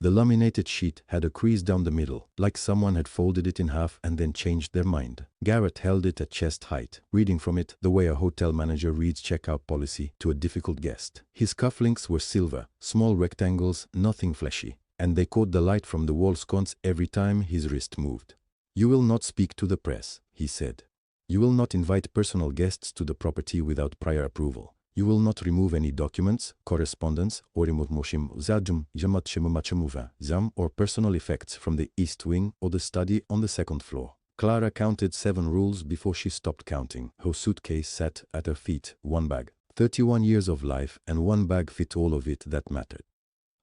The laminated sheet had a crease down the middle, like someone had folded it in half and then changed their mind. Garrett held it at chest height, reading from it the way a hotel manager reads checkout policy to a difficult guest. His cufflinks were silver, small rectangles, nothing fleshy, and they caught the light from the wall sconce every time his wrist moved. "You will not speak to the press," he said. "You will not invite personal guests to the property without prior approval. You will not remove any documents, correspondence, or personal effects from the east wing or the study on the second floor." Clara counted 7 rules before she stopped counting. Her suitcase sat at her feet, 1 bag. 31 years of life, and 1 bag fit all of it that mattered.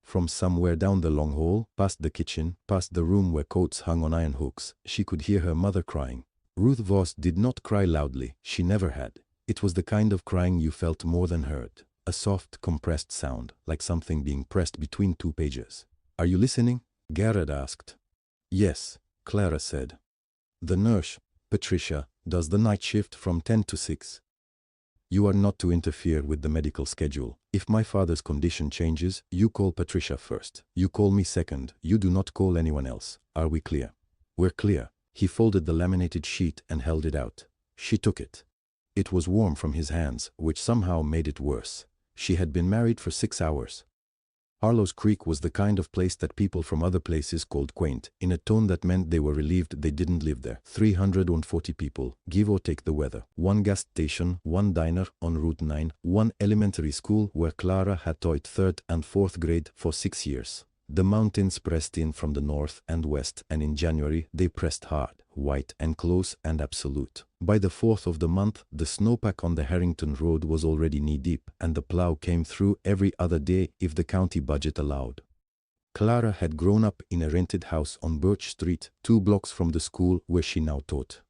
From somewhere down the long hall, past the kitchen, past the room where coats hung on iron hooks, she could hear her mother crying. Ruth Voss did not cry loudly, she never had. It was the kind of crying you felt more than heard. A soft, compressed sound, like something being pressed between 2 pages. "Are you listening?" Garrett asked. "Yes," Clara said. "The nurse, Patricia, does the night shift from 10 to 6. You are not to interfere with the medical schedule. If my father's condition changes, you call Patricia first. You call me second. You do not call anyone else. Are we clear?" "We're clear." He folded the laminated sheet and held it out. She took it. It was warm from his hands, which somehow made it worse. She had been married for 6 hours. Harlow's Creek was the kind of place that people from other places called quaint, in a tone that meant they were relieved they didn't live there. 340 people, give or take the weather. 1 gas station, 1 diner on Route 9, 1 elementary school where Clara had taught 3rd and 4th grade for 6 years. The mountains pressed in from the north and west, and in January they pressed hard, white and close and absolute. By the 4th of the month, the snowpack on the Harrington Road was already knee-deep, and the plow came through every other day if the county budget allowed. Clara had grown up in a rented house on Birch Street, 2 blocks from the school where she now taught.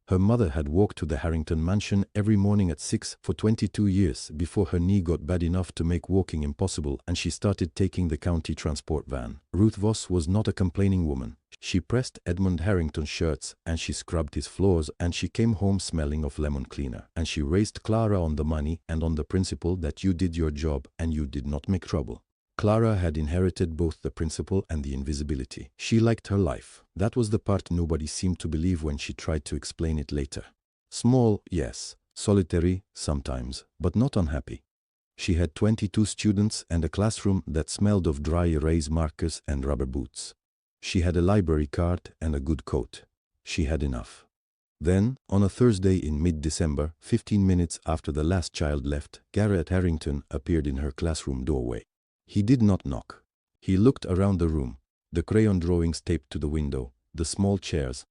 Her mother had walked to the Harrington mansion every morning at 6 for 22 years before her knee got bad enough to make walking impossible and she started taking the county transport van. Ruth Voss was not a complaining woman. She pressed Edmund Harrington's shirts and she scrubbed his floors and she came home smelling of lemon cleaner. And she raised Clara on the money and on the principle that you did your job and you did not make trouble. Clara had inherited both the principle and the invisibility. She liked her life. That was the part nobody seemed to believe when she tried to explain it later. Small, yes. Solitary, sometimes, but not unhappy. She had 22 students and a classroom that smelled of dry erase markers and rubber boots. She had a library card and a good coat. She had enough. Then, on a Thursday in mid-December, 15 minutes after the last child left, Garrett Harrington appeared in her classroom doorway. He did not knock. He looked around the room, the crayon drawings taped to the window, the small chairs,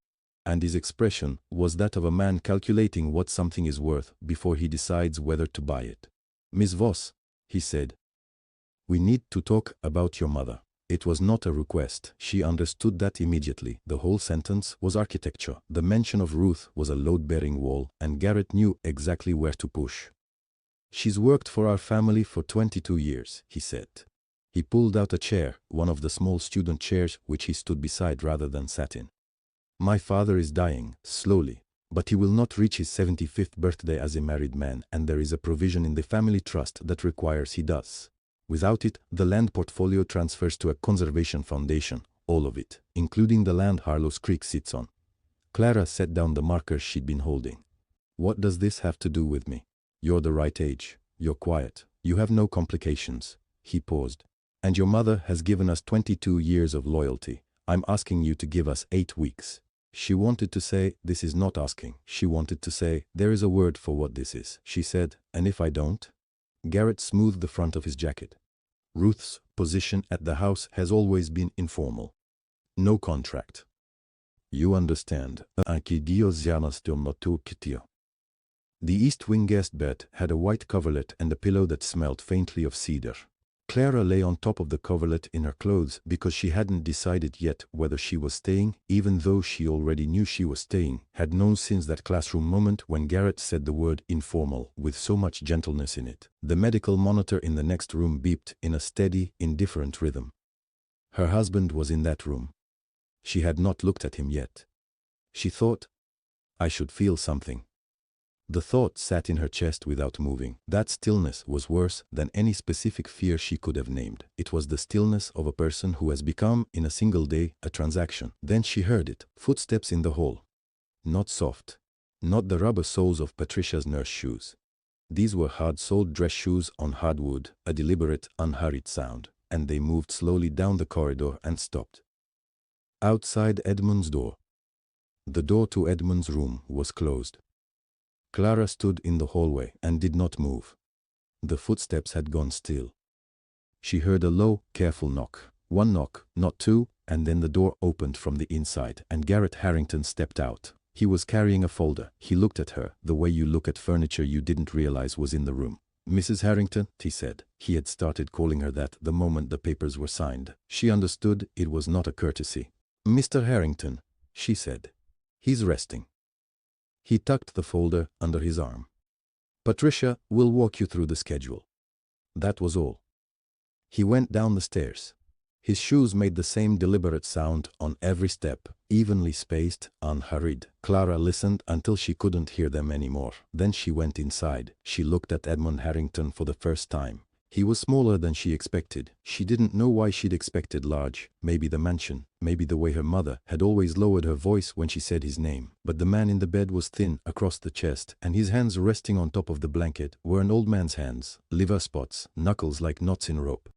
and his expression was that of a man calculating what something is worth before he decides whether to buy it. "Miss Voss," he said, "we need to talk about your mother." It was not a request. She understood that immediately. The whole sentence was architecture. The mention of Ruth was a load-bearing wall, and Garrett knew exactly where to push. "She's worked for our family for 22 years, he said. He pulled out a chair, one of the small student chairs which he stood beside rather than sat in. "My father is dying, slowly, but he will not reach his 75th birthday as a married man, and there is a provision in the family trust that requires he does. Without it, the land portfolio transfers to a conservation foundation, all of it, including the land Harlow's Creek sits on." Clara set down the marker she'd been holding. "What does this have to do with me? You're the right age. You're quiet. You have no complications." He paused. "And your mother has given us 22 years of loyalty. I'm asking you to give us 8 weeks. She wanted to say, "This is not asking." She wanted to say, "There is a word for what this is." She said, "And if I don't?" Garrett smoothed the front of his jacket. "Ruth's position at the house has always been informal. No contract. You understand." The East Wing guest bed had a white coverlet and a pillow that smelled faintly of cedar. Clara lay on top of the coverlet in her clothes because she hadn't decided yet whether she was staying, even though she already knew she was staying, had known since that classroom moment when Garrett said the word informal with so much gentleness in it. The medical monitor in the next room beeped in a steady, indifferent rhythm. Her husband was in that room. She had not looked at him yet. She thought, "I should feel something." The thought sat in her chest without moving. That stillness was worse than any specific fear she could have named. It was the stillness of a person who has become, in a single day, a transaction. Then she heard it. Footsteps in the hall. Not soft. Not the rubber soles of Patricia's nurse shoes. These were hard-soled dress shoes on hardwood, a deliberate, unhurried sound, and they moved slowly down the corridor and stopped. Outside Edmund's door. The door to Edmund's room was closed. Clara stood in the hallway and did not move. The footsteps had gone still. She heard a low, careful knock. One knock, not two, and then the door opened from the inside and Garrett Harrington stepped out. He was carrying a folder. He looked at her, the way you look at furniture you didn't realize was in the room. "Mrs. Harrington," he said. He had started calling her that the moment the papers were signed. She understood it was not a courtesy. "Mr. Harrington," she said. "He's resting." He tucked the folder under his arm. "Patricia will walk you through the schedule." That was all. He went down the stairs. His shoes made the same deliberate sound on every step, evenly spaced, unhurried. Clara listened until she couldn't hear them anymore. Then she went inside. She looked at Edmund Harrington for the first time. He was smaller than she expected. She didn't know why she'd expected large. Maybe the mansion, maybe the way her mother had always lowered her voice when she said his name. But the man in the bed was thin across the chest, and his hands resting on top of the blanket were an old man's hands, liver spots, knuckles like knots in rope.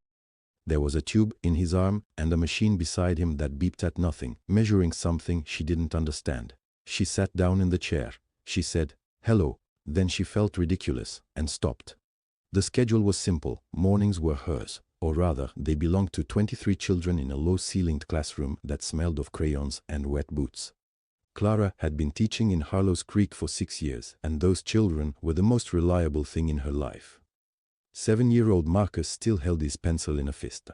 There was a tube in his arm and a machine beside him that beeped at nothing, measuring something she didn't understand. She sat down in the chair. She said, "Hello." Then she felt ridiculous and stopped. The schedule was simple. Mornings were hers, or rather, they belonged to 23 children in a low-ceilinged classroom that smelled of crayons and wet boots. Clara had been teaching in Harlow's Creek for 6 years, and those children were the most reliable thing in her life. 7-year-old Marcus still held his pencil in a fist.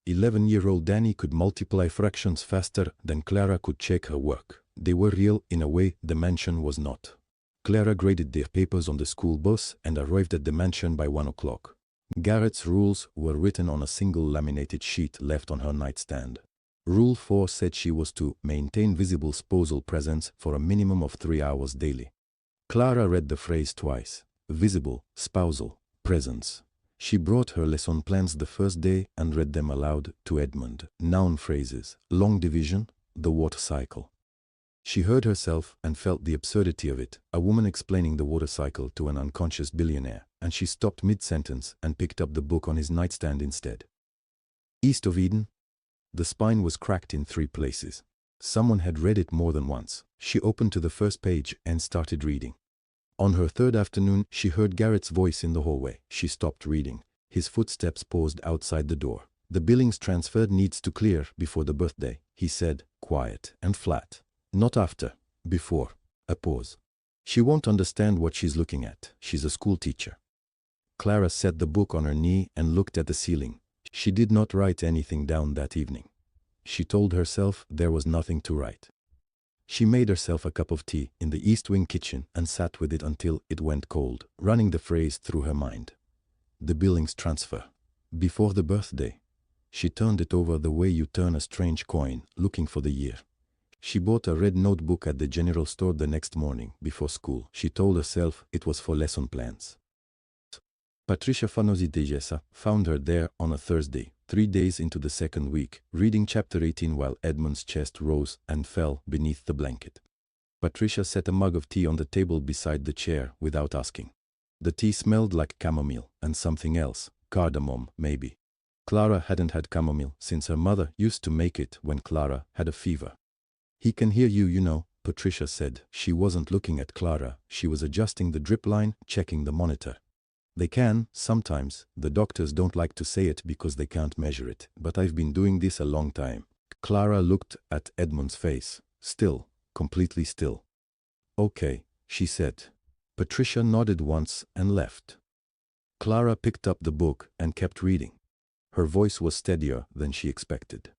11-year-old Danny could multiply fractions faster than Clara could check her work. They were real in a way the mansion was not. Clara graded their papers on the school bus and arrived at the mansion by 1 o'clock. Garrett's rules were written on a single laminated sheet left on her nightstand. Rule 4 said she was to maintain visible spousal presence for a minimum of 3 hours daily. Clara read the phrase twice. Visible, spousal, presence. She brought her lesson plans the first day and read them aloud to Edmund. Noun phrases, long division, the water cycle. She heard herself and felt the absurdity of it, a woman explaining the water cycle to an unconscious billionaire, and she stopped mid-sentence and picked up the book on his nightstand instead. East of Eden? The spine was cracked in 3 places. Someone had read it more than once. She opened to the first page and started reading. On her 3rd afternoon, she heard Garrett's voice in the hallway. She stopped reading. His footsteps paused outside the door. "The billings transfer needs to clear before the birthday," he said, quiet and flat. "Not after. Before." A pause. "She won't understand what she's looking at. She's a school teacher." Clara set the book on her knee and looked at the ceiling. She did not write anything down that evening. She told herself there was nothing to write. She made herself a cup of tea in the East Wing kitchen and sat with it until it went cold, running the phrase through her mind. The billings transfer. Before the birthday. She turned it over the way you turn a strange coin, looking for the year. She bought a red notebook at the general store the next morning, before school. She told herself it was for lesson plans. Patricia Fanozidegesa found her there on a Thursday, 3 days into the 2nd week, reading chapter 18 while Edmund's chest rose and fell beneath the blanket. Patricia set a mug of tea on the table beside the chair without asking. The tea smelled like chamomile and something else, cardamom maybe. Clara hadn't had chamomile since her mother used to make it when Clara had a fever. "He can hear you, you know," Patricia said. She wasn't looking at Clara. She was adjusting the drip line, checking the monitor. "They can, sometimes. The doctors don't like to say it because they can't measure it, but I've been doing this a long time." Clara looked at Edmund's face. Still, completely still. "Okay," she said. Patricia nodded once and left. Clara picked up the book and kept reading. Her voice was steadier than she expected.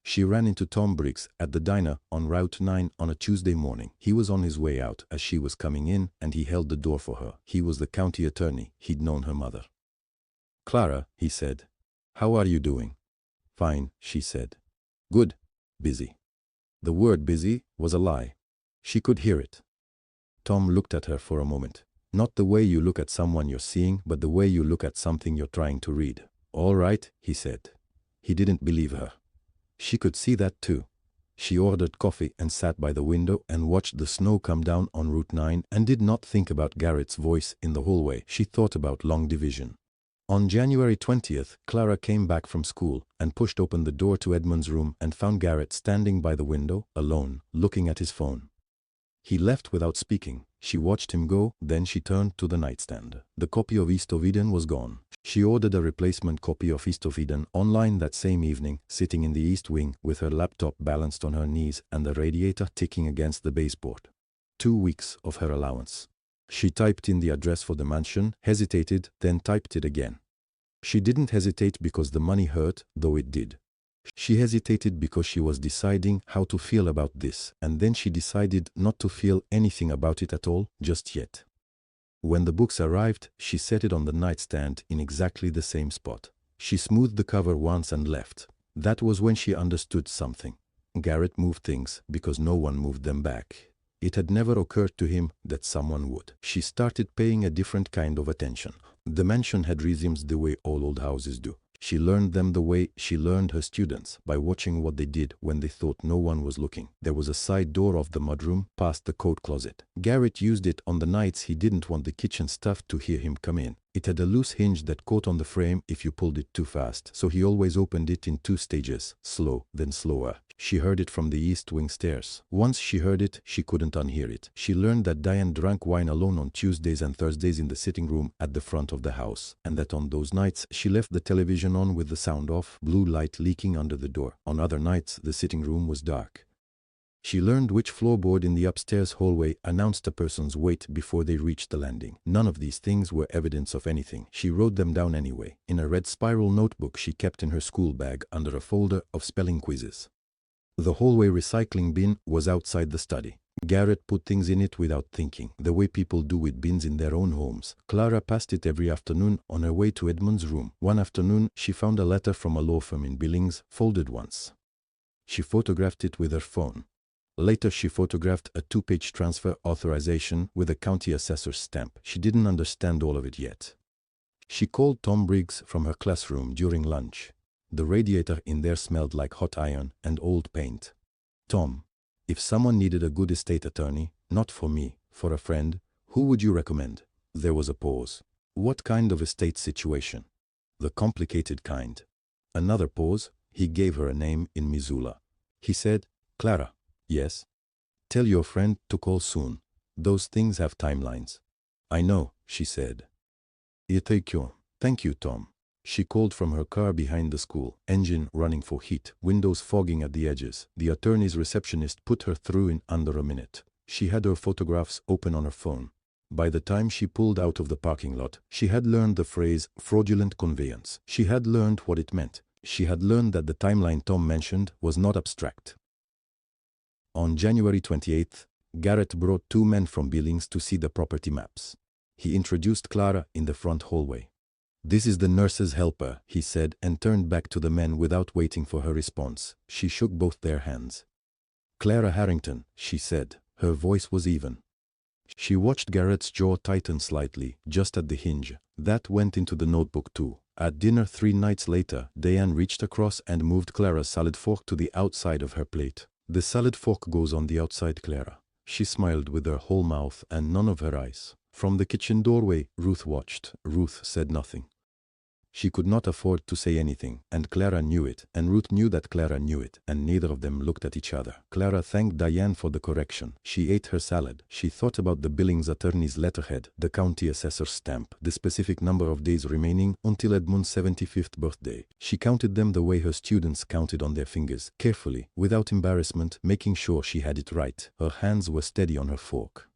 She ran into Tom Briggs at the diner on Route 9 on a Tuesday morning. He was on his way out as she was coming in, and he held the door for her. He was the county attorney. He'd known her mother. "Clara," he said. "How are you doing?" "Fine," she said. "Good. Busy." The word busy was a lie. She could hear it. Tom looked at her for a moment. Not the way you look at someone you're seeing, but the way you look at something you're trying to read. All right, he said. He didn't believe her. She could see that too. She ordered coffee and sat by the window and watched the snow come down on Route 9 and did not think about Garrett's voice in the hallway. She thought about long division. On January 20th, Clara came back from school and pushed open the door to Edmund's room and found Garrett standing by the window, alone, looking at his phone. He left without speaking. She watched him go, then she turned to the nightstand. The copy of East of Eden was gone. She ordered a replacement copy of East of Eden online that same evening, sitting in the East Wing with her laptop balanced on her knees and the radiator ticking against the baseboard. 2 weeks of her allowance. She typed in the address for the mansion, hesitated, then typed it again. She didn't hesitate because the money hurt, though it did. She hesitated because she was deciding how to feel about this, and then she decided not to feel anything about it at all, just yet. When the books arrived, she set it on the nightstand in exactly the same spot. She smoothed the cover once and left. That was when she understood something. Garrett moved things because no one moved them back. It had never occurred to him that someone would. She started paying a different kind of attention. The mansion had rhythms the way all old houses do. She learned them the way she learned her students, by watching what they did when they thought no one was looking. There was a side door of the mudroom, past the coat closet. Garrett used it on the nights he didn't want the kitchen staff to hear him come in. It had a loose hinge that caught on the frame if you pulled it too fast, so he always opened it in 2 stages, slow, then slower. She heard it from the East Wing stairs. Once she heard it, she couldn't unhear it. She learned that Diane drank wine alone on Tuesdays and Thursdays in the sitting room at the front of the house, and that on those nights she left the television on with the sound off, blue light leaking under the door. On other nights, the sitting room was dark. She learned which floorboard in the upstairs hallway announced a person's weight before they reached the landing. None of these things were evidence of anything. She wrote them down anyway, in a red spiral notebook she kept in her school bag under a folder of spelling quizzes. The hallway recycling bin was outside the study. Garrett put things in it without thinking, the way people do with bins in their own homes. Clara passed it every afternoon on her way to Edmund's room. One afternoon, she found a letter from a law firm in Billings, folded once. She photographed it with her phone. Later, she photographed a 2-page transfer authorization with a county assessor's stamp. She didn't understand all of it yet. She called Tom Briggs from her classroom during lunch. The radiator in there smelled like hot iron and old paint. Tom, if someone needed a good estate attorney, not for me, for a friend, who would you recommend? There was a pause. What kind of estate situation? The complicated kind. Another pause. He gave her a name in Missoula. He said, Clara. Yes. Tell your friend to call soon. Those things have timelines. I know, she said. Thank you, Tom. She called from her car behind the school, engine running for heat, windows fogging at the edges. The attorney's receptionist put her through in under a minute. She had her photographs open on her phone. By the time she pulled out of the parking lot, she had learned the phrase fraudulent conveyance. She had learned what it meant. She had learned that the timeline Tom mentioned was not abstract. On January 28th, Garrett brought 2 men from Billings to see the property maps. He introduced Clara in the front hallway. This is the nurse's helper, he said, and turned back to the men without waiting for her response. She shook both their hands. Clara Harrington, she said. Her voice was even. She watched Garrett's jaw tighten slightly, just at the hinge. That went into the notebook too. At dinner 3 nights later, Diane reached across and moved Clara's salad fork to the outside of her plate. The salad fork goes on the outside, Clara. She smiled with her whole mouth and none of her eyes. From the kitchen doorway, Ruth watched. Ruth said nothing. She could not afford to say anything, and Clara knew it, and Ruth knew that Clara knew it, and neither of them looked at each other. Clara thanked Diane for the correction. She ate her salad. She thought about the Billings attorney's letterhead, the county assessor's stamp, the specific number of days remaining until Edmund's 75th birthday. She counted them the way her students counted on their fingers, carefully, without embarrassment, making sure she had it right. Her hands were steady on her fork.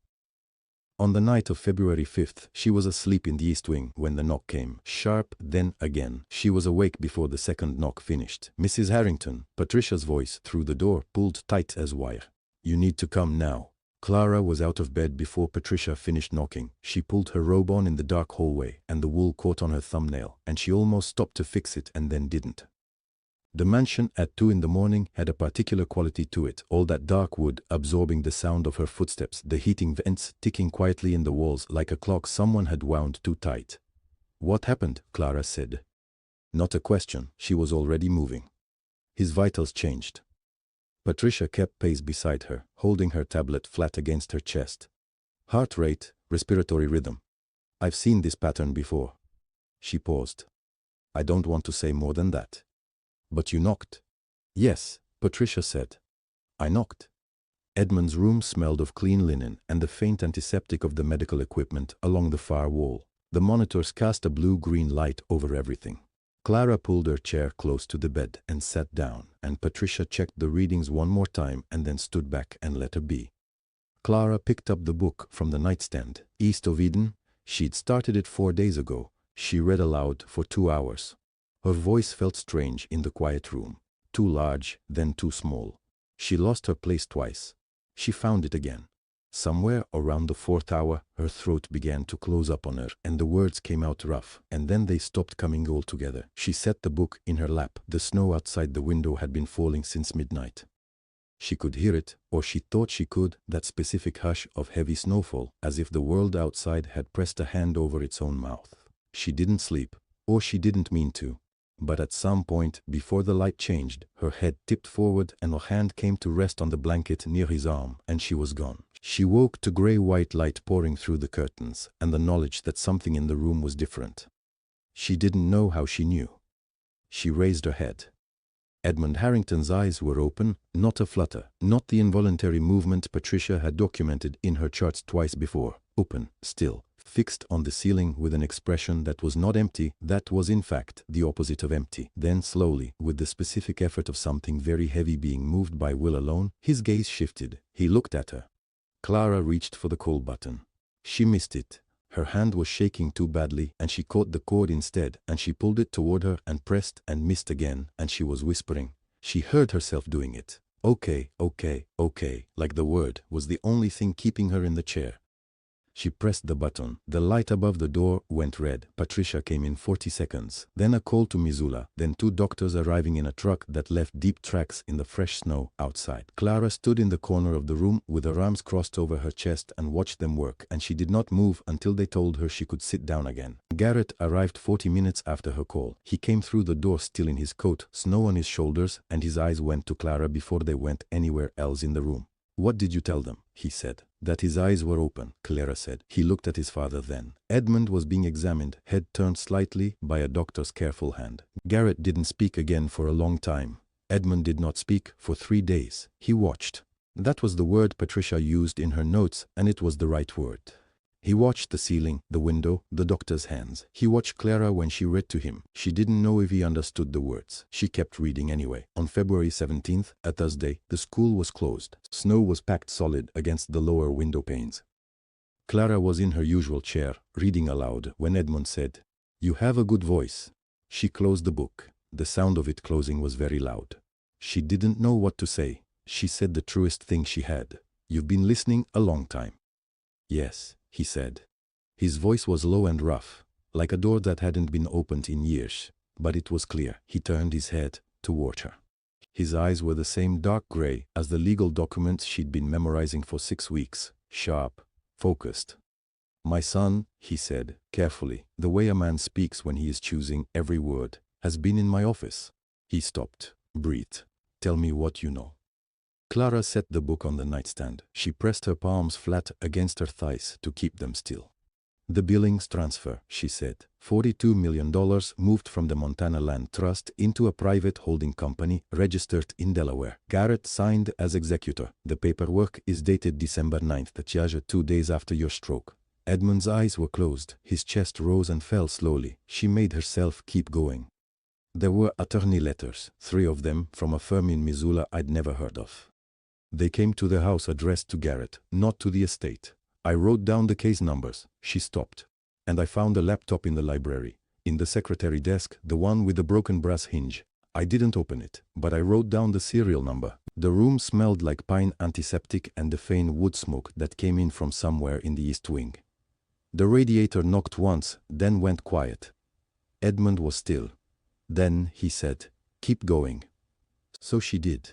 On the night of February 5th, she was asleep in the East Wing when the knock came. Sharp, then again. She was awake before the second knock finished. Mrs. Harrington, Patricia's voice through the door, pulled tight as wire. You need to come now. Clara was out of bed before Patricia finished knocking. She pulled her robe on in the dark hallway, and the wool caught on her thumbnail, and she almost stopped to fix it and then didn't. The mansion at 2 in the morning had a particular quality to it, all that dark wood absorbing the sound of her footsteps, the heating vents ticking quietly in the walls like a clock someone had wound too tight. "What happened?" Clara said. Not a question, she was already moving. His vitals changed. Patricia kept pace beside her, holding her tablet flat against her chest. Heart rate, respiratory rhythm. "I've seen this pattern before." She paused. "I don't want to say more than that." "But you knocked." "Yes," Patricia said. "I knocked." Edmund's room smelled of clean linen and the faint antiseptic of the medical equipment along the far wall. The monitors cast a blue-green light over everything. Clara pulled her chair close to the bed and sat down, and Patricia checked the readings one more time and then stood back and let her be. Clara picked up the book from the nightstand. East of Eden. She'd started it 4 days ago. She read aloud for 2 hours. Her voice felt strange in the quiet room. Too large, then too small. She lost her place twice. She found it again. Somewhere around the 4th hour, her throat began to close up on her, and the words came out rough, and then they stopped coming all together. She set the book in her lap. The snow outside the window had been falling since midnight. She could hear it, or she thought she could, that specific hush of heavy snowfall, as if the world outside had pressed a hand over its own mouth. She didn't sleep, or she didn't mean to. But at some point, before the light changed, her head tipped forward and her hand came to rest on the blanket near his arm, and she was gone. She woke to gray-white light pouring through the curtains, and the knowledge that something in the room was different. She didn't know how she knew. She raised her head. Edmund Harrington's eyes were open, not a flutter, not the involuntary movement Patricia had documented in her charts twice before. Open, still, fixed on the ceiling with an expression that was not empty, that was in fact the opposite of empty. Then slowly, with the specific effort of something very heavy being moved by will alone, his gaze shifted. He looked at her. Clara reached for the call button. She missed it. Her hand was shaking too badly, and she caught the cord instead, and she pulled it toward her and pressed and missed again, and she was whispering. She heard herself doing it. Okay, okay, okay, like the word was the only thing keeping her in the chair. She pressed the button. The light above the door went red. Patricia came in 40 seconds. Then a call to Missoula. Then 2 doctors arriving in a truck that left deep tracks in the fresh snow outside. Clara stood in the corner of the room with her arms crossed over her chest and watched them work, and she did not move until they told her she could sit down again. Garrett arrived 40 minutes after her call. He came through the door still in his coat, snow on his shoulders, and his eyes went to Clara before they went anywhere else in the room. "What did you tell them?" he said. "That his eyes were open," Clara said. He looked at his father then. Edmund was being examined, head turned slightly by a doctor's careful hand. Garrett didn't speak again for a long time. Edmund did not speak for 3 days. He watched. That was the word Patricia used in her notes, and it was the right word. He watched the ceiling, the window, the doctor's hands. He watched Clara when she read to him. She didn't know if he understood the words. She kept reading anyway. On February 17th, a Thursday, the school was closed. Snow was packed solid against the lower window panes. Clara was in her usual chair, reading aloud, when Edmund said, "You have a good voice." She closed the book. The sound of it closing was very loud. She didn't know what to say. She said the truest thing she had. "You've been listening a long time." "Yes," he said. His voice was low and rough, like a door that hadn't been opened in years, but it was clear. He turned his head toward her. His eyes were the same dark gray as the legal documents she'd been memorizing for 6 weeks, sharp, focused. "My son," he said, carefully, the way a man speaks when he is choosing every word, "has been in my office." He stopped, breathed. "Tell me what you know." Clara set the book on the nightstand. She pressed her palms flat against her thighs to keep them still. "The Billings transfer," she said. $42 million moved from the Montana Land Trust into a private holding company registered in Delaware. Garrett signed as executor. The paperwork is dated December 9th, 2 days after your stroke. Edmund's eyes were closed. His chest rose and fell slowly. She made herself keep going. There were attorney letters, 3 of them from a firm in Missoula I'd never heard of. They came to the house addressed to Garrett, not to the estate. I wrote down the case numbers. She stopped. "And I found a laptop in the library. In the secretary desk, the one with the broken brass hinge. I didn't open it, but I wrote down the serial number." The room smelled like pine antiseptic and the faint wood smoke that came in from somewhere in the east wing. The radiator knocked once, then went quiet. Edmund was still. Then he said, Keep going. So she did.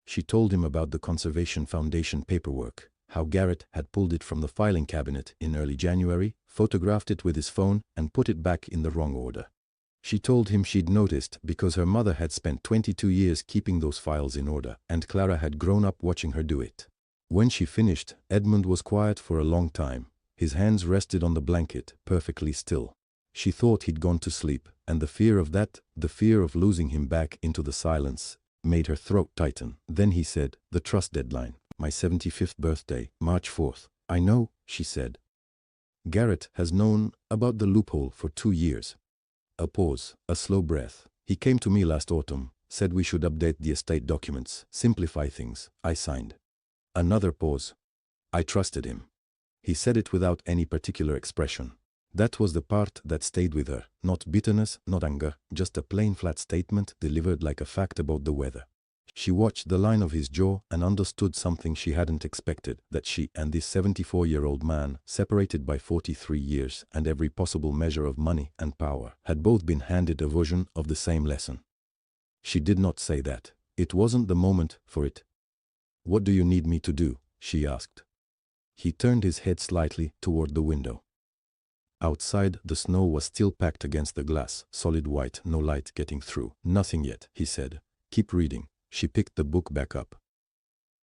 She told him about the Conservation Foundation paperwork, how Garrett had pulled it from the filing cabinet in early January, photographed it with his phone, and put it back in the wrong order. She told him she'd noticed because her mother had spent 22 years keeping those files in order, and Clara had grown up watching her do it. When she finished, Edmund was quiet for a long time. His hands rested on the blanket, perfectly still. She thought he'd gone to sleep, and the fear of that, the fear of losing him back into the silence, made her throat tighten. Then he said, "The trust deadline. My 75th birthday, March 4th. I know," she said. Garrett has known about the loophole for 2 years. A pause, a slow breath. "He came to me last autumn, said we should update the estate documents, simplify things. I signed." Another pause. "I trusted him." He said it without any particular expression. That was the part that stayed with her. Not bitterness, not anger, just a plain flat statement delivered like a fact about the weather. She watched the line of his jaw and understood something she hadn't expected, that she and this 74-year-old man, separated by 43 years and every possible measure of money and power, had both been handed a version of the same lesson. She did not say that. It wasn't the moment for it. "What do you need me to do?" she asked. He turned his head slightly toward the window. Outside, the snow was still packed against the glass, solid white, no light getting through. "Nothing yet," he said. "Keep reading." She picked the book back up.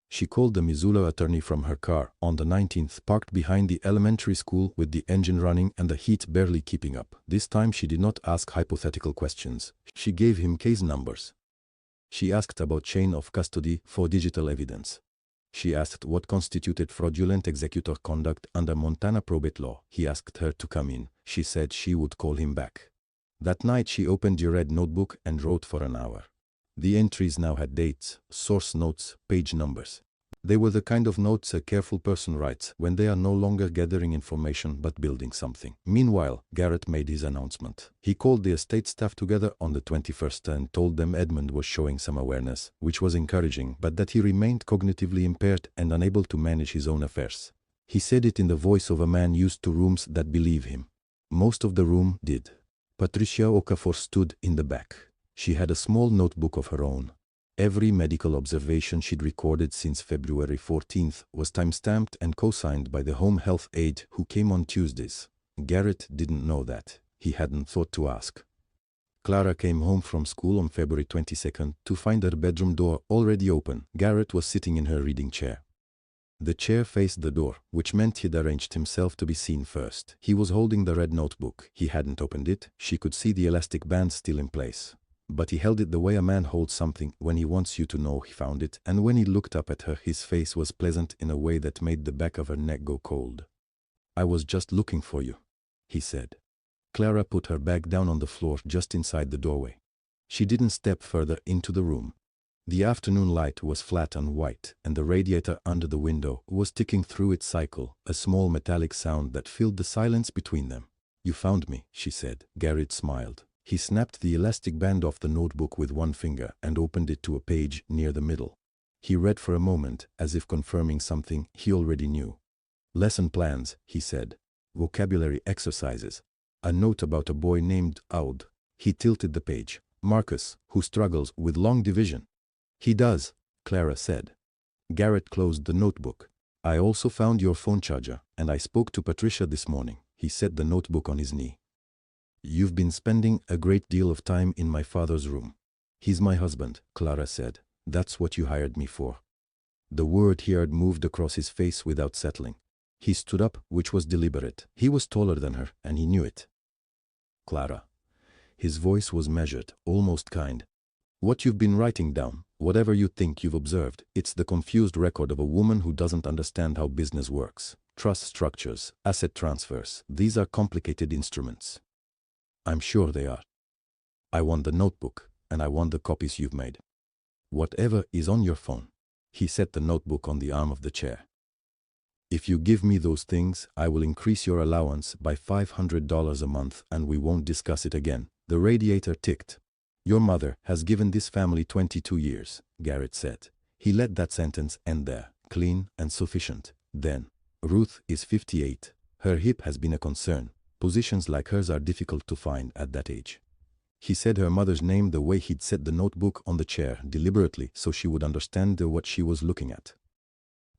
She called the Missoula attorney from her car on the 19th, parked behind the elementary school with the engine running and the heat barely keeping up. This time she did not ask hypothetical questions. She gave him case numbers. She asked about chain of custody for digital evidence. She asked what constituted fraudulent executor conduct under Montana probate law. He asked her to come in. She said she would call him back. That night she opened the red notebook and wrote for an hour. The entries now had dates, source notes, page numbers. They were the kind of notes a careful person writes when they are no longer gathering information but building something. Meanwhile, Garrett made his announcement. He called the estate staff together on the 21st and told them Edmund was showing some awareness, which was encouraging, but that he remained cognitively impaired and unable to manage his own affairs. He said it in the voice of a man used to rooms that believe him. Most of the room did. Patricia Okafor stood in the back. She had a small notebook of her own. Every medical observation she'd recorded since February 14th was time-stamped and co-signed by the home health aide who came on Tuesdays. Garrett didn't know that. He hadn't thought to ask. Clara came home from school on February 22nd to find her bedroom door already open. Garrett was sitting in her reading chair. The chair faced the door, which meant he'd arranged himself to be seen first. He was holding the red notebook. He hadn't opened it. She could see the elastic band still in place. But he held it the way a man holds something when he wants you to know he found it, and when he looked up at her his face was pleasant in a way that made the back of her neck go cold. "I was just looking for you," he said. Clara put her bag down on the floor just inside the doorway. She didn't step further into the room. The afternoon light was flat and white, and the radiator under the window was ticking through its cycle, a small metallic sound that filled the silence between them. "You found me," she said. Garrett smiled. He snapped the elastic band off the notebook with one finger and opened it to a page near the middle. He read for a moment, as if confirming something he already knew. "Lesson plans," he said. "Vocabulary exercises. A note about a boy named Aud." He tilted the page. "Marcus, who struggles with long division." "He does," Clara said. Garrett closed the notebook. "I also found your phone charger, and I spoke to Patricia this morning." He set the notebook on his knee. "You've been spending a great deal of time in my father's room." "He's my husband," Clara said. "That's what you hired me for." The word he heard moved across his face without settling. He stood up, which was deliberate. He was taller than her, and he knew it. "Clara." His voice was measured, almost kind. "What you've been writing down, whatever you think you've observed, it's the confused record of a woman who doesn't understand how business works. Trust structures, asset transfers, these are complicated instruments." "I'm sure they are. I want the notebook, and I want the copies you've made. Whatever is on your phone." He set the notebook on the arm of the chair. "If you give me those things, I will increase your allowance by $500 a month and we won't discuss it again." The radiator ticked. "Your mother has given this family 22 years, Garrett said. He let that sentence end there, clean and sufficient. Then, "Ruth is 58. Her hip has been a concern. Positions like hers are difficult to find at that age." He said her mother's name the way he'd set the notebook on the chair, deliberately, so she would understand what she was looking at.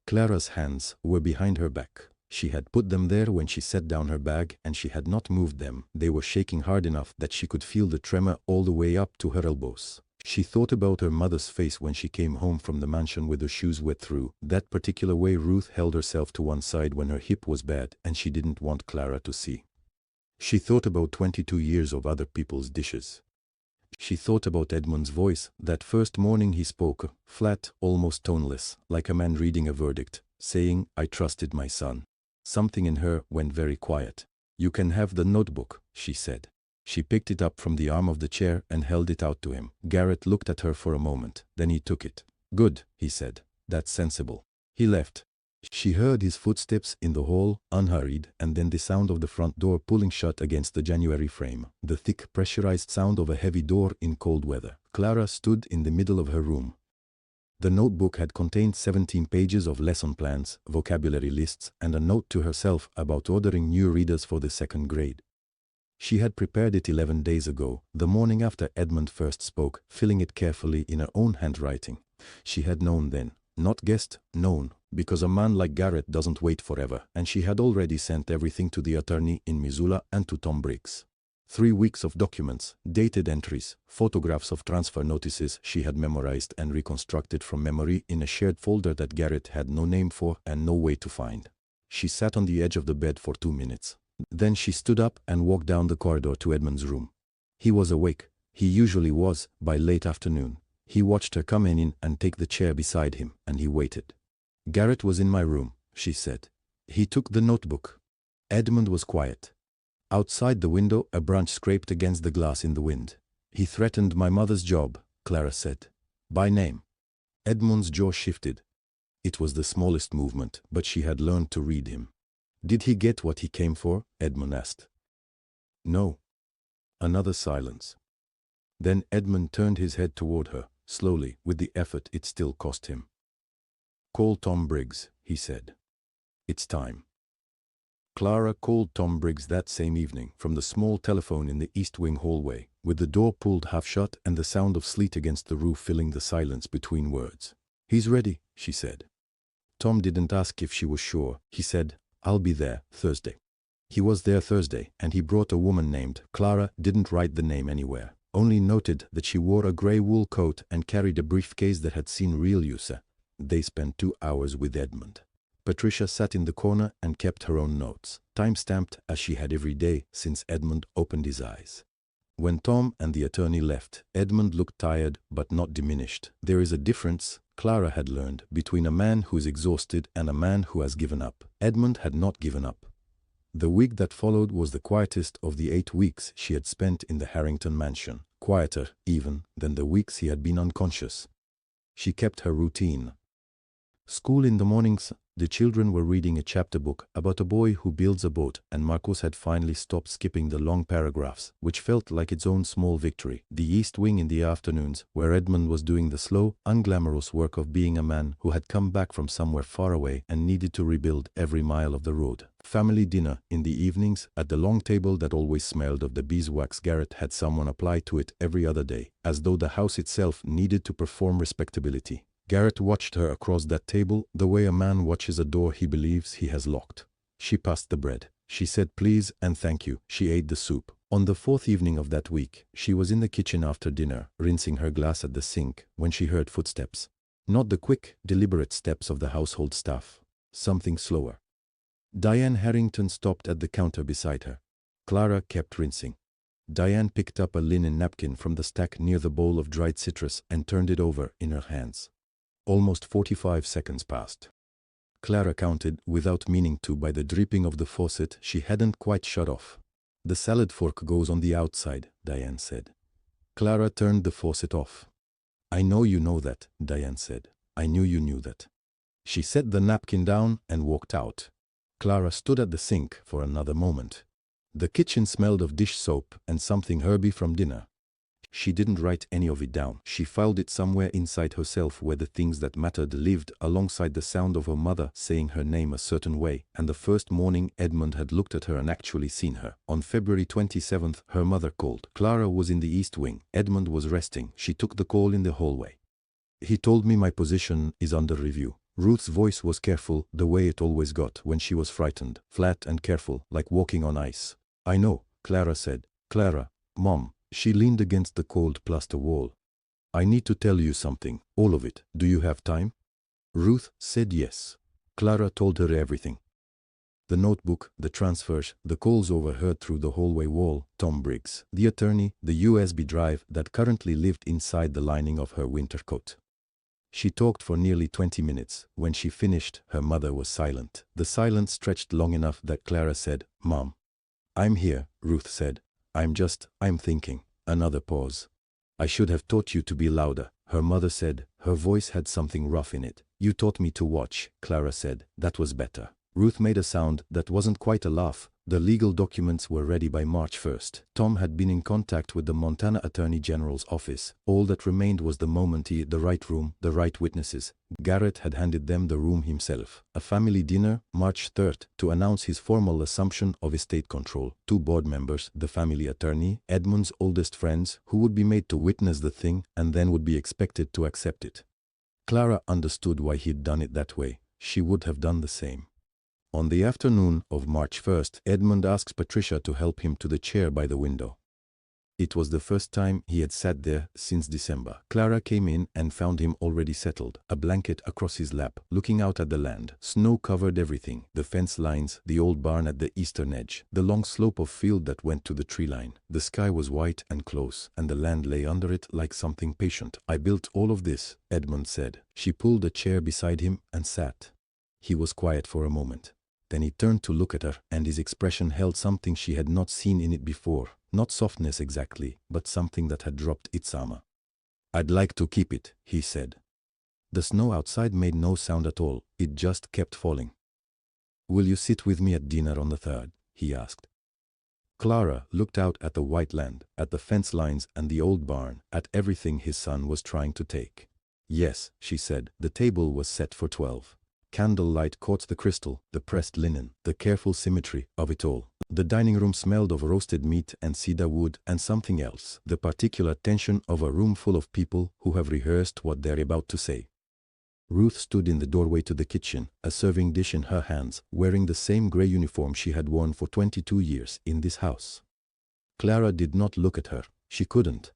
Clara's hands were behind her back. She had put them there when she set down her bag, and she had not moved them. They were shaking hard enough that she could feel the tremor all the way up to her elbows. She thought about her mother's face when she came home from the mansion with her shoes wet through, that particular way Ruth held herself to one side when her hip was bad and she didn't want Clara to see. She thought about 22 years of other people's dishes. She thought about Edmund's voice, that first morning he spoke, flat, almost toneless, like a man reading a verdict, saying, "I trusted my son." Something in her went very quiet. "You can have the notebook," she said. She picked it up from the arm of the chair and held it out to him. Garrett looked at her for a moment, then he took it. "Good," he said. "That's sensible." He left. She heard his footsteps in the hall, unhurried, and then the sound of the front door pulling shut against the January frame, the thick, pressurized sound of a heavy door in cold weather. Clara stood in the middle of her room. The notebook had contained 17 pages of lesson plans, vocabulary lists, and a note to herself about ordering new readers for the second grade. She had prepared it 11 days ago, the morning after Edmund first spoke, filling it carefully in her own handwriting. She had known then, not guessed, known, because a man like Garrett doesn't wait forever, and she had already sent everything to the attorney in Missoula and to Tom Briggs. 3 weeks of documents, dated entries, photographs of transfer notices she had memorized and reconstructed from memory in a shared folder that Garrett had no name for and no way to find. She sat on the edge of the bed for 2 minutes. Then she stood up and walked down the corridor to Edmund's room. He was awake. He usually was, by late afternoon. He watched her come in and take the chair beside him, and he waited. "Garrett was in my room," she said. "He took the notebook." Edmund was quiet. Outside the window, a branch scraped against the glass in the wind. "He threatened my mother's job," Clara said. "By name." Edmund's jaw shifted. It was the smallest movement, but she had learned to read him. "Did he get what he came for?" Edmund asked. "No." Another silence. Then Edmund turned his head toward her, slowly, with the effort it still cost him. "Call Tom Briggs," he said. "It's time." Clara called Tom Briggs that same evening from the small telephone in the East Wing hallway, with the door pulled half shut and the sound of sleet against the roof filling the silence between words. "He's ready," she said. Tom didn't ask if she was sure. He said, "I'll be there Thursday." He was there Thursday, and he brought a woman named Clara, didn't write the name anywhere, only noted that she wore a gray wool coat and carried a briefcase that had seen real use. They spent 2 hours with Edmund. Patricia sat in the corner and kept her own notes, time-stamped as she had every day since Edmund opened his eyes. When Tom and the attorney left, Edmund looked tired but not diminished. There is a difference, Clara had learned, between a man who is exhausted and a man who has given up. Edmund had not given up. The week that followed was the quietest of the 8 weeks she had spent in the Harrington mansion, quieter, even, than the weeks he had been unconscious. She kept her routine. School in the mornings, the children were reading a chapter book about a boy who builds a boat, and Marcos had finally stopped skipping the long paragraphs, which felt like its own small victory. The East Wing in the afternoons, where Edmund was doing the slow, unglamorous work of being a man who had come back from somewhere far away and needed to rebuild every mile of the road. Family dinner in the evenings, at the long table that always smelled of the beeswax. Garrett had someone apply to it every other day, as though the house itself needed to perform respectability. Garrett watched her across that table the way a man watches a door he believes he has locked. She passed the bread. She said please and thank you. She ate the soup. On the 4th evening of that week, she was in the kitchen after dinner, rinsing her glass at the sink, when she heard footsteps. Not the quick, deliberate steps of the household staff. Something slower. Diane Harrington stopped at the counter beside her. Clara kept rinsing. Diane picked up a linen napkin from the stack near the bowl of dried citrus and turned it over in her hands. Almost 45 seconds passed. Clara counted, without meaning to, by the dripping of the faucet she hadn't quite shut off. "The salad fork goes on the outside," Diane said. Clara turned the faucet off. "I know you know that," Diane said. "I knew you knew that." She set the napkin down and walked out. Clara stood at the sink for another moment. The kitchen smelled of dish soap and something herby from dinner. She didn't write any of it down. She filed it somewhere inside herself where the things that mattered lived, alongside the sound of her mother saying her name a certain way. And the first morning Edmund had looked at her and actually seen her. On February 27th, her mother called. Clara was in the east wing. Edmund was resting. She took the call in the hallway. "He told me my position is under review." Ruth's voice was careful, the way it always got when she was frightened, flat and careful, like walking on ice. "I know," Clara said. "Clara, Mom." She leaned against the cold plaster wall. "I need to tell you something, all of it. Do you have time?" Ruth said yes. Clara told her everything. The notebook, the transfers, the calls overheard through the hallway wall, Tom Briggs, the attorney, the USB drive that currently lived inside the lining of her winter coat. She talked for nearly 20 minutes. When she finished, her mother was silent. The silence stretched long enough that Clara said, "Mom." "I'm here," Ruth said. I'm thinking." Another pause. "I should have taught you to be louder," her mother said. Her voice had something rough in it. "You taught me to watch," Clara said. "That was better." Ruth made a sound that wasn't quite a laugh. The legal documents were ready by March 1st. Tom had been in contact with the Montana Attorney General's office. All that remained was the moment the right room, the right witnesses. Garrett had handed them the room himself. A family dinner, March 3rd, to announce his formal assumption of estate control. 2 board members, the family attorney, Edmund's oldest friends, who would be made to witness the thing and then would be expected to accept it. Clara understood why he'd done it that way. She would have done the same. On the afternoon of March 1st, Edmund asked Patricia to help him to the chair by the window. It was the first time he had sat there since December. Clara came in and found him already settled, a blanket across his lap, looking out at the land. Snow covered everything, the fence lines, the old barn at the eastern edge, the long slope of field that went to the tree line. The sky was white and close, and the land lay under it like something patient. "I built all of this," Edmund said. She pulled a chair beside him and sat. He was quiet for a moment. Then he turned to look at her, and his expression held something she had not seen in it before. Not softness exactly, but something that had dropped its armor. "I'd like to keep it," he said. The snow outside made no sound at all. It just kept falling. "Will you sit with me at dinner on the 3rd?" he asked. Clara looked out at the white land, at the fence lines and the old barn, at everything his son was trying to take. "Yes," she said. The table was set for 12. Candlelight caught the crystal, the pressed linen, the careful symmetry of it all. The dining room smelled of roasted meat and cedar wood and something else, the particular tension of a room full of people who have rehearsed what they're about to say. Ruth stood in the doorway to the kitchen, a serving dish in her hands, wearing the same gray uniform she had worn for 22 years in this house. Clara did not look at her. She couldn't.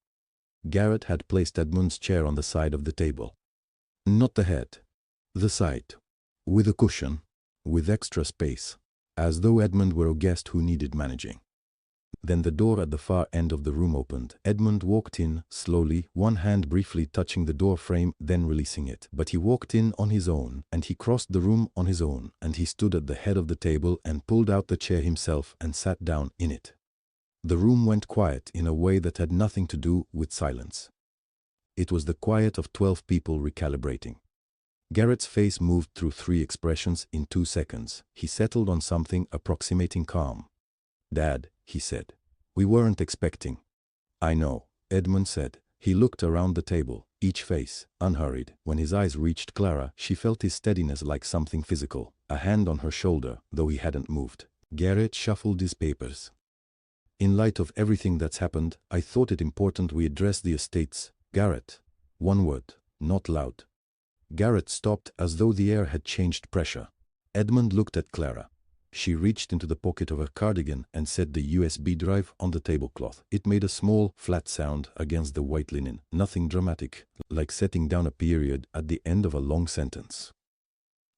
Garrett had placed Edmund's chair on the side of the table. Not the head. The side. With a cushion. With extra space. As though Edmund were a guest who needed managing. Then the door at the far end of the room opened. Edmund walked in, slowly, one hand briefly touching the door frame, then releasing it. But he walked in on his own, and he crossed the room on his own, and he stood at the head of the table and pulled out the chair himself and sat down in it. The room went quiet in a way that had nothing to do with silence. It was the quiet of 12 people recalibrating. Garrett's face moved through 3 expressions in 2 seconds. He settled on something approximating calm. "Dad," he said. "We weren't expecting." "I know," Edmund said. He looked around the table, each face, unhurried. When his eyes reached Clara, she felt his steadiness like something physical, a hand on her shoulder, though he hadn't moved. Garrett shuffled his papers. "In light of everything that's happened, I thought it important we address the estates." "Garrett." One word, not loud. Garrett stopped as though the air had changed pressure. Edmund looked at Clara. She reached into the pocket of her cardigan and set the USB drive on the tablecloth. It made a small, flat sound against the white linen. Nothing dramatic, like setting down a period at the end of a long sentence.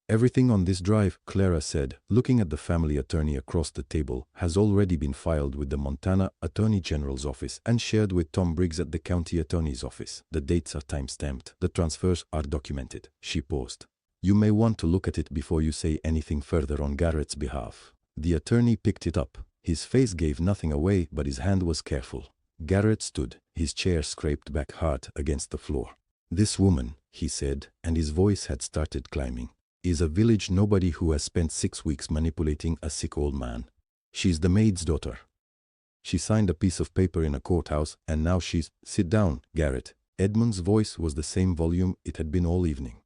"Everything on this drive," Clara said, looking at the family attorney across the table, "has already been filed with the Montana Attorney General's office and shared with Tom Briggs at the county attorney's office. The dates are time-stamped. The transfers are documented." She paused. "You may want to look at it before you say anything further on Garrett's behalf." The attorney picked it up. His face gave nothing away, but his hand was careful. Garrett stood, his chair scraped back hard against the floor. "This woman," he said, and his voice had started climbing, "is a village nobody who has spent 6 weeks manipulating a sick old man. She's the maid's daughter." She signed a piece of paper in a courthouse, and now she's— Sit down, Garrett. Edmund's voice was the same volume it had been all evening.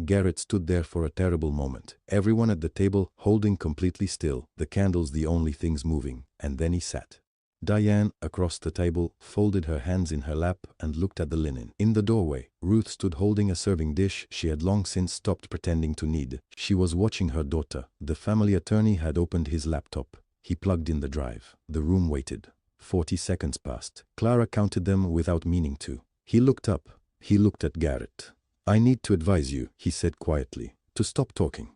Garrett stood there for a terrible moment, everyone at the table holding completely still, the candles the only things moving, and then he sat. Diane, across the table, folded her hands in her lap and looked at the linen. In the doorway, Ruth stood holding a serving dish she had long since stopped pretending to need. She was watching her daughter. The family attorney had opened his laptop. He plugged in the drive. The room waited. 40 seconds passed. Clara counted them without meaning to. He looked up. He looked at Garrett. I need to advise you, he said quietly, to stop talking.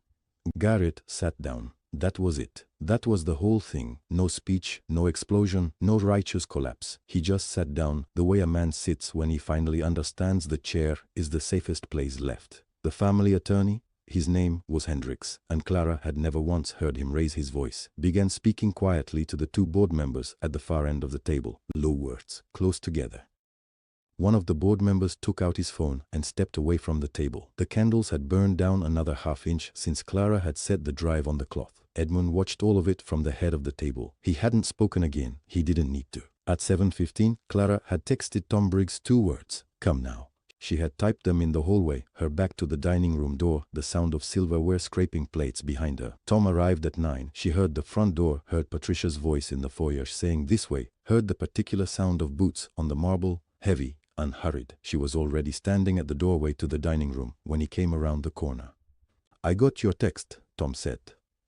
Garrett sat down. That was it. That was the whole thing. No speech, no explosion, no righteous collapse. He just sat down, the way a man sits when he finally understands the chair is the safest place left. The family attorney, his name was Hendricks, and Clara had never once heard him raise his voice, began speaking quietly to the two board members at the far end of the table, low words, close together. One of the board members took out his phone and stepped away from the table. The candles had burned down another half-inch since Clara had set the drive on the cloth. Edmund watched all of it from the head of the table. He hadn't spoken again. He didn't need to. At 7:15, Clara had texted Tom Briggs 2 words, "Come now." She had typed them in the hallway, her back to the dining room door, the sound of silverware scraping plates behind her. Tom arrived at 9. She heard the front door, heard Patricia's voice in the foyer saying "this way," heard the particular sound of boots on the marble, heavy, unhurried. She was already standing at the doorway to the dining room when he came around the corner. "I got your text," Tom said.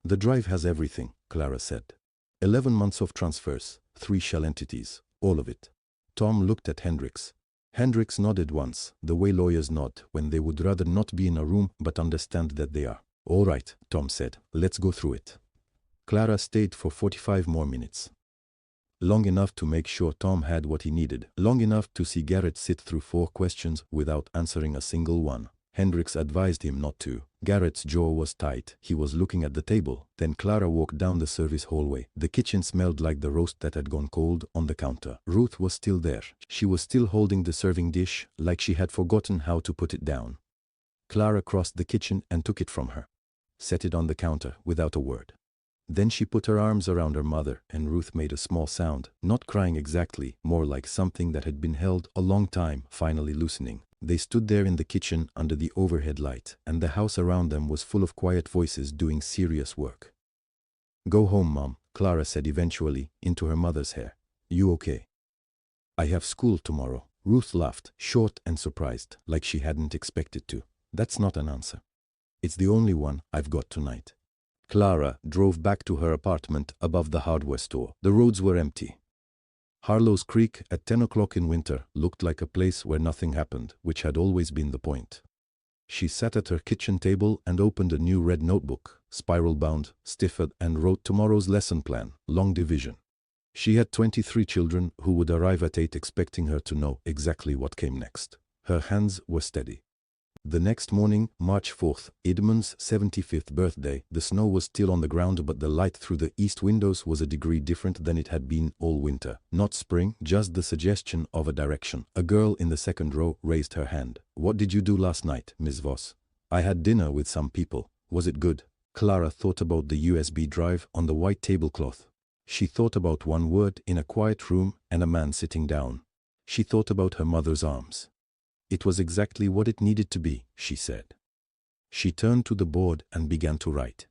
"The drive has everything," Clara said. 11 months of transfers, 3 shell entities, all of it. Tom looked at Hendricks. Hendricks nodded once, the way lawyers nod when they would rather not be in a room but understand that they are. "All right," Tom said, "let's go through it." Clara stayed for 45 more minutes. Long enough to make sure Tom had what he needed, long enough to see Garrett sit through 4 questions without answering a single one. Hendricks advised him not to. Garrett's jaw was tight. He was looking at the table. Then Clara walked down the service hallway. The kitchen smelled like the roast that had gone cold on the counter. Ruth was still there. She was still holding the serving dish, like she had forgotten how to put it down. Clara crossed the kitchen and took it from her. Set it on the counter without a word. Then she put her arms around her mother, and Ruth made a small sound, not crying exactly, more like something that had been held a long time, finally loosening. They stood there in the kitchen under the overhead light, and the house around them was full of quiet voices doing serious work. "Go home, Mom," Clara said eventually, into her mother's hair. "You okay?" "I have school tomorrow." Ruth laughed, short and surprised, like she hadn't expected to. "That's not an answer. It's the only one I've got tonight." Clara drove back to her apartment above the hardware store. The roads were empty. Harlow's Creek at 10 o'clock in winter looked like a place where nothing happened, which had always been the point. She sat at her kitchen table and opened a new red notebook, spiral-bound, stiffered, and wrote tomorrow's lesson plan, long division. She had 23 children who would arrive at 8 expecting her to know exactly what came next. Her hands were steady. The next morning, March 4th, Edmund's 75th birthday, the snow was still on the ground, but the light through the east windows was a degree different than it had been all winter. Not spring, just the suggestion of a direction. A girl in the second row raised her hand. "What did you do last night, Miss Voss?" "I had dinner with some people." "Was it good?" Clara thought about the USB drive on the white tablecloth. She thought about one word in a quiet room and a man sitting down. She thought about her mother's arms. It was exactly what it needed to be, she said. She turned to the board and began to write.